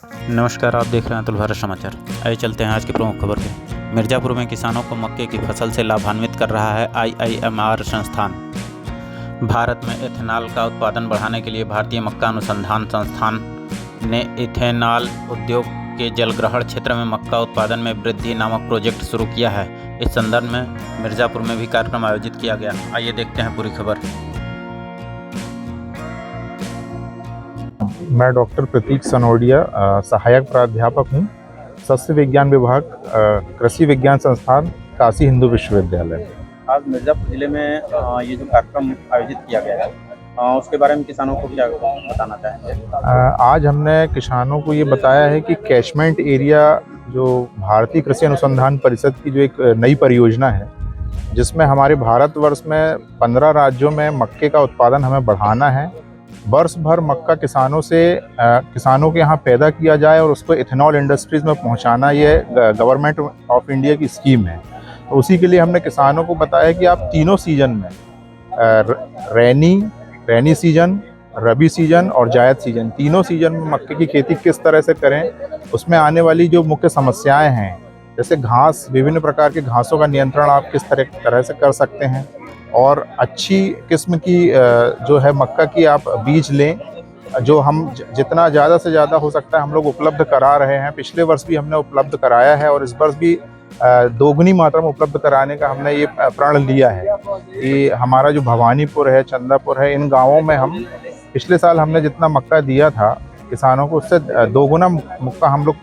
नमस्कार, आप देख रहे हैं अतुल भारत समाचार। आइए चलते हैं आज की प्रमुख खबर पे। मिर्ज़ापुर में किसानों को मक्के की फसल से लाभान्वित कर रहा है IIMR संस्थान। भारत में एथेनॉल का उत्पादन बढ़ाने के लिए भारतीय मक्का अनुसंधान संस्थान ने इथेनॉल उद्योग के जलग्रहण क्षेत्र में मक्का उत्पादन में वृद्धि नामक प्रोजेक्ट शुरू किया है। इस संदर्भ में मिर्ज़ापुर में भी कार्यक्रम आयोजित किया गया। आइए देखते हैं पूरी खबर। मैं डॉक्टर प्रतीक सनोडिया सहायक प्राध्यापक हूँ, सस्य विज्ञान विभाग, कृषि विज्ञान संस्थान, काशी हिंदू विश्वविद्यालय। आज मिर्ज़ापुर जिले में ये जो कार्यक्रम आयोजित किया गया है उसके बारे में किसानों को क्या बताना चाहेंगे? आज हमने किसानों को ये बताया है कि कैचमेंट एरिया जो भारतीय कृषि अनुसंधान परिषद की जो एक नई परियोजना है, जिसमें हमारे भारतवर्ष में 15 राज्यों में मक्के का उत्पादन हमें बढ़ाना है। वर्ष भर मक्का किसानों के यहाँ पैदा किया जाए और उसको इथेनॉल इंडस्ट्रीज़ में पहुँचाना, ये गवर्नमेंट ऑफ इंडिया की स्कीम है। तो उसी के लिए हमने किसानों को बताया कि आप तीनों सीजन में रैनी सीजन, रबी सीजन और जायद सीजन, तीनों सीजन में मक्के की खेती किस तरह से करें। उसमें आने वाली जो मुख्य समस्याएं हैं, जैसे घास, विभिन्न प्रकार के घासों का नियंत्रण आप किस तरह से कर सकते हैं, और अच्छी किस्म की जो है मक्का की आप बीज लें, जो हम जितना ज़्यादा से ज़्यादा हो सकता है हम लोग उपलब्ध करा रहे हैं। पिछले वर्ष भी हमने उपलब्ध कराया है और इस वर्ष भी दोगुनी मात्रा में उपलब्ध कराने का हमने ये प्रण लिया है कि हमारा जो भवानीपुर है, चंदापुर है, इन गाँवों में हम पिछले साल हमने जितना मक्का दिया था किसानों को, उससे दोगुना मक्का हम लोग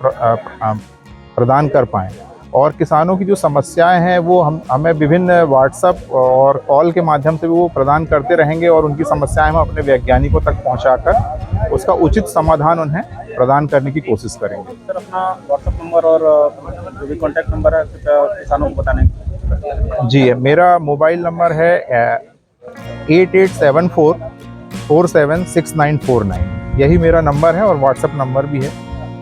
प्रदान कर पाएँ। और किसानों की जो समस्याएं हैं वो हमें विभिन्न व्हाट्सएप और कॉल के माध्यम से वो प्रदान करते रहेंगे और उनकी समस्याएं हम अपने वैज्ञानिकों तक पहुंचाकर उसका उचित समाधान उन्हें प्रदान करने की कोशिश करेंगे। सर, अपना व्हाट्सएप नंबर और जो भी कॉन्टैक्ट नंबर है किसानों को बताने जी, मेरा मोबाइल नंबर है 8874 476949। यही मेरा नंबर है और व्हाट्सएप नंबर भी है।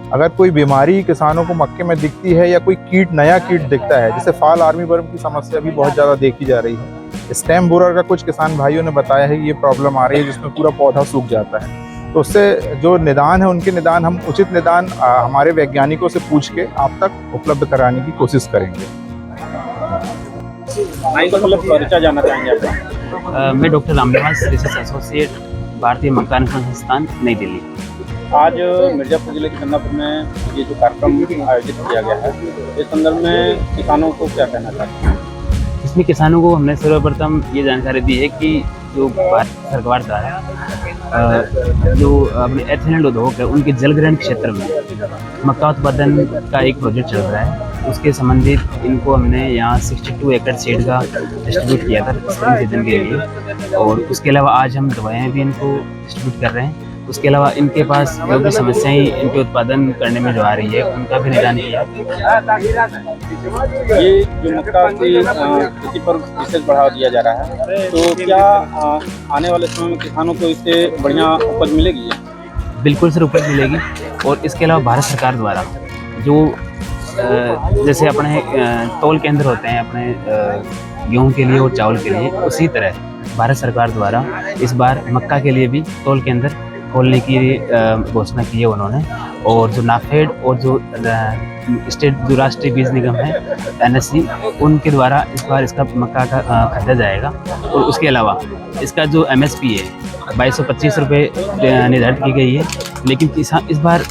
अगर कोई बीमारी किसानों को मक्के में दिखती है या कोई नया कीट दिखता है, जैसे फाल आर्मी वर्म की समस्या भी बहुत ज़्यादा देखी जा रही है, स्टेम बोरर का कुछ किसान भाइयों ने बताया है कि ये प्रॉब्लम आ रही है जिसमें पूरा पौधा सूख जाता है। तो उससे जो निदान है, उनके निदान हम उचित निदान हमारे वैज्ञानिकों से पूछ के आप तक उपलब्ध कराने की कोशिश करेंगे। परिचय जानना चाहेंगे आपका? मैं डॉक्टर रामनिवास, रिसर्च एसोसिएट, भारतीय मक्का अनुसंधान संस्थान, नई दिल्ली। आज मिर्ज़ापुर जिले के चंदापुर में ये जो कार्यक्रम आयोजित किया गया है, इस संदर्भ में किसानों को क्या कहना चाहते हैं? इसमें किसानों को हमने सर्वप्रथम ये जानकारी दी है कि जो भारत सरकार द्वारा जो अपने एथेनॉल उद्योग है, उनके जलग्रहण क्षेत्र में मक्का उत्पादन का एक प्रोजेक्ट चल रहा है। उसके संबंधित इनको हमने यहाँ 62 एकड़ सीड का डिस्ट्रीब्यूट किया था स्प्रिंग सीजन के लिए, और उसके अलावा आज हम दवाएँ भी इनको डिस्ट्रीब्यूट कर रहे हैं। उसके अलावा इनके पास जो भी समस्याएं इनके उत्पादन करने में जो आ रही है, उनका भी निदान किया। ये जो मक्का की खेती पर विशेष बढ़ावा दिया जा रहा है, तो क्या आने वाले समय में किसानों को इससे बढ़िया उपज मिलेगी? बिल्कुल सर, उपज मिलेगी। और इसके अलावा भारत सरकार द्वारा जो जैसे अपने तौल केंद्र होते हैं अपने गेहूँ के लिए और चावल के लिए, उसी तरह भारत सरकार द्वारा इस बार मक्का के लिए भी तौल केंद्र खोलने की घोषणा की है उन्होंने। और जो नाफेड और जो जो राष्ट्रीय बीज निगम है NSC, उनके द्वारा इस बार इसका मक्का का खरीदा जाएगा। और उसके अलावा इसका जो MSP है 2225 रुपये निर्धारित की गई है। लेकिन इस बार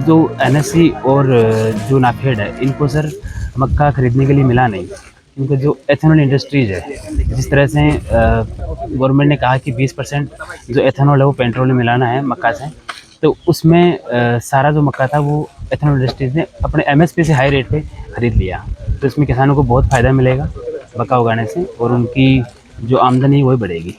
जो NSC और जो नाफेड है, इनको सर मक्का खरीदने के लिए मिला नहीं। इनका जो एथेनॉल इंडस्ट्रीज है, जिस तरह से गवर्नमेंट ने कहा कि 20% जो एथेनॉल है वो पेट्रोल में मिलाना है मक्का से, तो उसमें सारा जो मक्का था वो एथेनॉल इंडस्ट्रीज ने अपने MSP से हाई रेट पे खरीद लिया। तो इसमें किसानों को बहुत फ़ायदा मिलेगा मक्का उगाने से, और उनकी जो आमदनी वही बढ़ेगी।